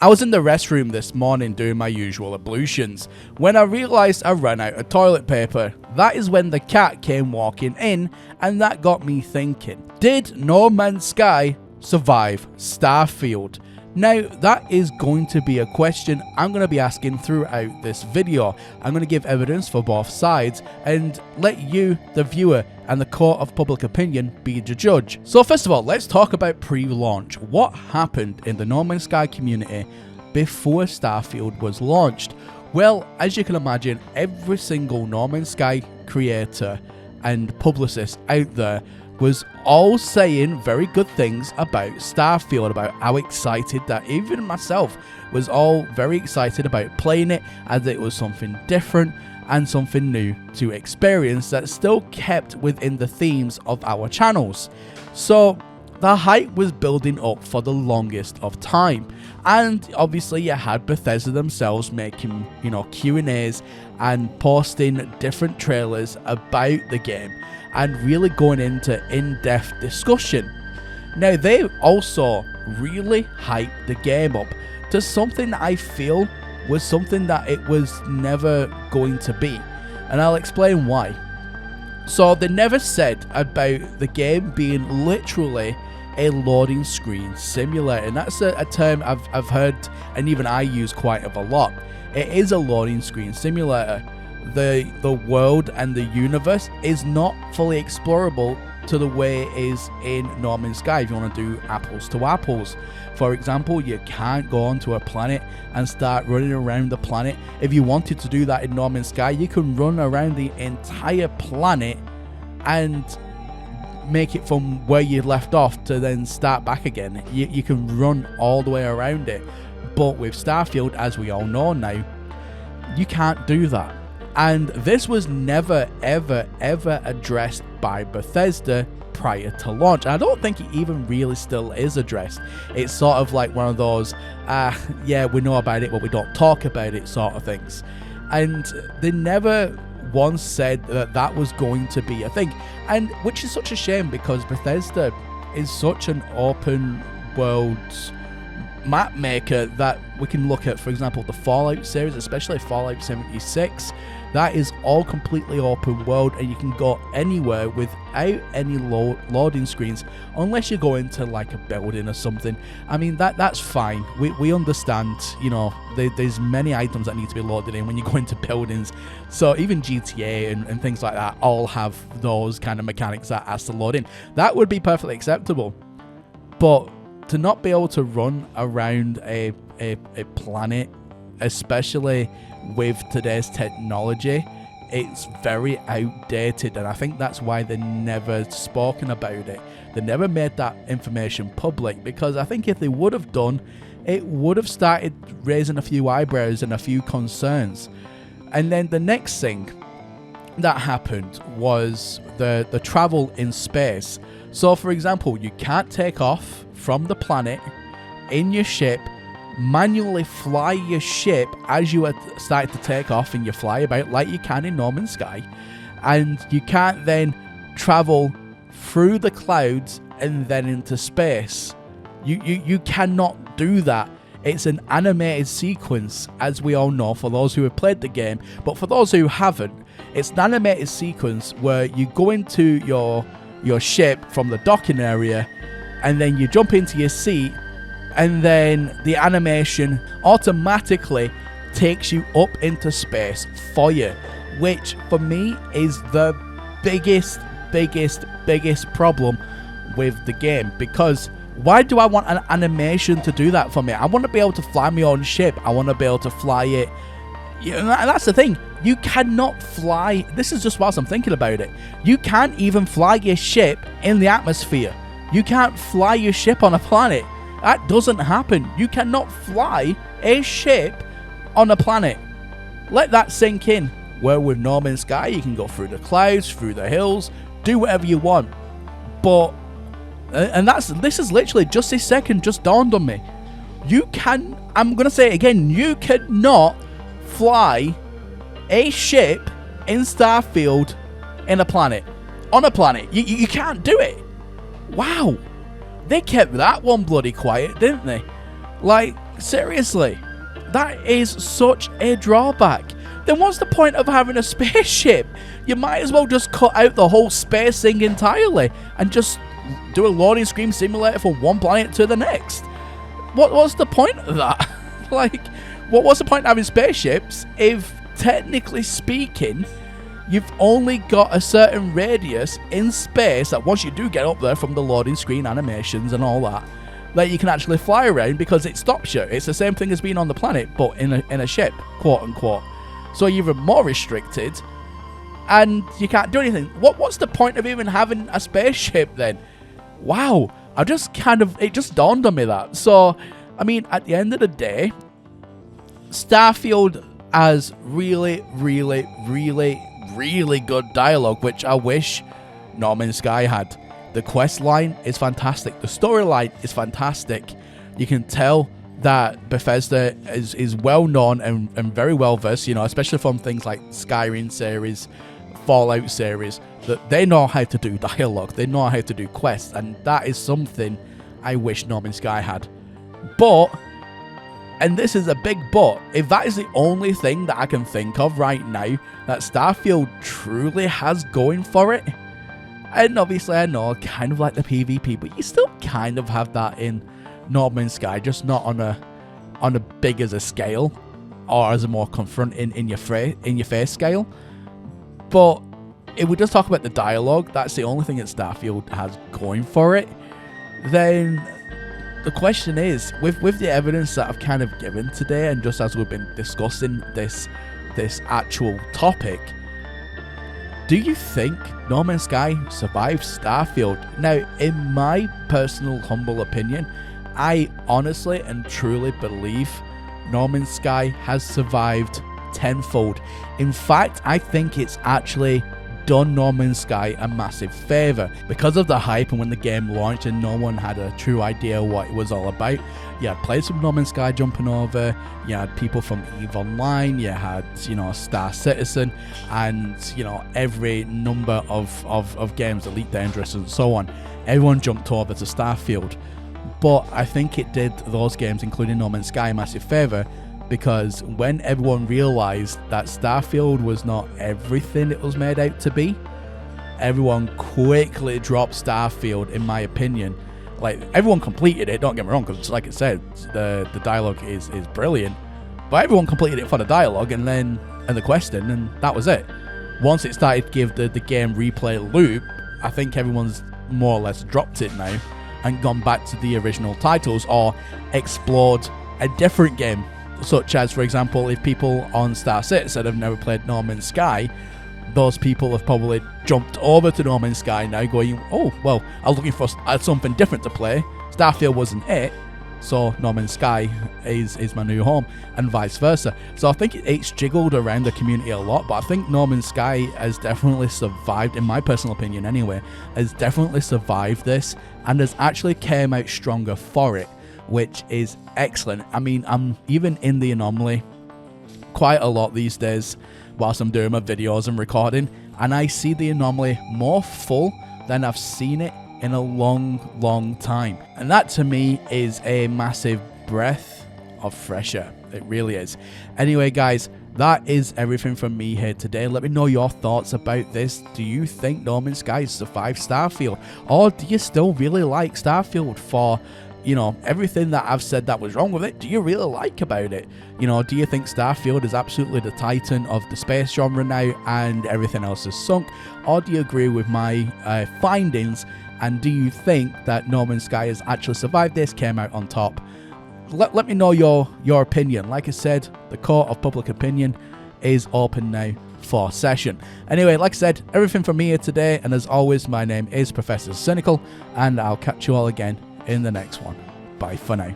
I was in the restroom this morning doing my usual ablutions when I realised I ran out of toilet paper. That is when the cat came walking in, and that got me thinking, did No Man's Sky survive Starfield? Now that is going to be a question I'm going to be asking throughout this video. I'm going to give evidence for both sides and let you, the viewer, and the court of public opinion be the judge. So first of all, let's talk about pre-launch. What happened in the No Man's Sky community before Starfield was launched? Well, as you can imagine, every single No Man's Sky creator and publicist out there was all saying very good things about Starfield, about how excited that even myself was all very excited about playing it, as it was something different and something new to experience that still kept within the themes of our channels. So the hype was building up for the longest of time, and obviously you had Bethesda themselves making, Q&As and posting different trailers about the game and really going into in-depth discussion. Now they also really hyped the game up to something that I feel was something that it was never going to be, and I'll explain why. So they never said about the game being literally a loading screen simulator, and that's a term I've heard and even I use quite a lot. It is a loading screen simulator. The world and the universe is not fully explorable to the way it is in No Man's Sky if you want to do apples to apples. For example, you can't go onto a planet and start running around the planet. If you wanted to do that in No Man's Sky, you can run around the entire planet and make it from where you left off to then start back again. You can run all the way around it. But with Starfield, as we all know now, you can't do that. And this was never, ever, ever addressed by Bethesda prior to launch. I don't think it even really still is addressed. It's sort of like one of those, yeah, we know about it, but we don't talk about it sort of things. And they never once said that that was going to be a thing. And which is such a shame, because Bethesda is such an open world map maker that we can look at, for example, the Fallout series, especially Fallout 76. That is all completely open world, and you can go anywhere without any loading screens, unless you go into like a building or something. I mean, that's fine. We understand, there's many items that need to be loaded in when you go into buildings. So even GTA and things like that all have those kind of mechanics that has to load in. That would be perfectly acceptable. But to not be able to run around a planet, especially with today's technology, it's very outdated, and I think that's why they never spoken about it. They never made that information public, because I think if they would have done, it would have started raising a few eyebrows and a few concerns. And then the next thing that happened was the travel in space. So for example, you can't take off from the planet in your ship, manually fly your ship as you are starting to take off, and you fly about like you can in No Man's Sky, and you can't then travel through the clouds and then into space. You cannot do that. It's an animated sequence, as we all know, for those who have played the game, but for those who haven't, it's an animated sequence where you go into your ship from the docking area, and then you jump into your seat, and then the animation automatically takes you up into space for you, which for me is the biggest problem with the game. Because why do I want an animation to do that for me? I want to be able to fly my own ship. I want to be able to fly it. And that's the thing. You cannot fly. This is just whilst I'm thinking about it. You can't even fly your ship in the atmosphere. You can't fly your ship on a planet. That doesn't happen. You cannot fly a ship on a planet. Let that sink in. Where with No Man's Sky, you can go through the clouds, through the hills, do whatever you want. But, and this is literally just this second just dawned on me. I'm going to say it again, you cannot fly a ship in Starfield on a planet. You can't do it. Wow. They kept that one bloody quiet, didn't they? Like, seriously, that is such a drawback. Then what's the point of having a spaceship? You might as well just cut out the whole space thing entirely and just do a loading screen simulator from one planet to the next. What's the point of that? Like, what's the point of having spaceships if, technically speaking, you've only got a certain radius in space that once you do get up there from the loading screen animations and all that you can actually fly around because it stops you. It's the same thing as being on the planet, but in a ship, quote unquote. So you're even more restricted, and you can't do anything. What's the point of even having a spaceship then? Wow, it just dawned on me that. So, I mean, at the end of the day, Starfield has really, really, really, really good dialogue, which I wish No Man's Sky had. The quest line is fantastic. The storyline is fantastic. You can tell that Bethesda is well known and very well versed, especially from things like Skyrim series, Fallout series, that they know how to do dialogue. They know how to do quests, and that is something I wish No Man's Sky had. But, and this is a big but, if that is the only thing that I can think of right now that Starfield truly has going for it, and obviously I know, kind of like the PvP, but you still kind of have that in No Man's Sky, just not on a big as a scale, or as a more confronting in your face scale. But if we just talk about the dialogue, that's the only thing that Starfield has going for it. Then the question is, with the evidence that I've kind of given today, and just as we've been discussing this actual topic, do you think No Man's Sky survived Starfield? Now, in my personal humble opinion, I honestly and truly believe No Man's Sky has survived tenfold. In fact, I think it's actually done No Man's Sky a massive favour. Because of the hype and when the game launched and no one had a true idea what it was all about, you had players from No Man's Sky jumping over, you had people from EVE Online, you had, Star Citizen, and, every number of games, Elite Dangerous and so on. Everyone jumped over to Starfield. But I think it did those games, including No Man's Sky, a massive favour, because when everyone realised that Starfield was not everything it was made out to be, everyone quickly dropped Starfield, in my opinion. Like, everyone completed it, don't get me wrong, because like I said, the dialogue is brilliant, but everyone completed it for the dialogue and the questing, and that was it. Once it started to give the game replay loop, I think everyone's more or less dropped it now and gone back to the original titles or explored a different game. Such as, for example, if people on Star Citizen have never played No Man's Sky, those people have probably jumped over to No Man's Sky now going, oh, well, I was looking for something different to play. Starfield wasn't it, so No Man's Sky is my new home, and vice versa. So I think it's jiggled around the community a lot, but I think No Man's Sky has definitely survived, in my personal opinion anyway, has definitely survived this, and has actually came out stronger for it, which is excellent. I mean, I'm even in the Anomaly quite a lot these days whilst I'm doing my videos and recording, and I see the Anomaly more full than I've seen it in a long time, and that to me is a massive breath of fresh air. It really is. Anyway guys, that is everything from me here today. Let me know your thoughts about this. Do you think No Man's Sky survived Starfield, or do you still really like Starfield for everything that I've said that was wrong with it? Do you really like about it? Do you think Starfield is absolutely the titan of the space genre now and everything else is sunk? Or do you agree with my findings? And do you think that No Man's Sky has actually survived this, came out on top? Let me know your opinion. Like I said, the court of public opinion is open now for session. Anyway, like I said, everything from me here today, and as always, my name is Professor Cynical, and I'll catch you all again in the next one. Bye for now.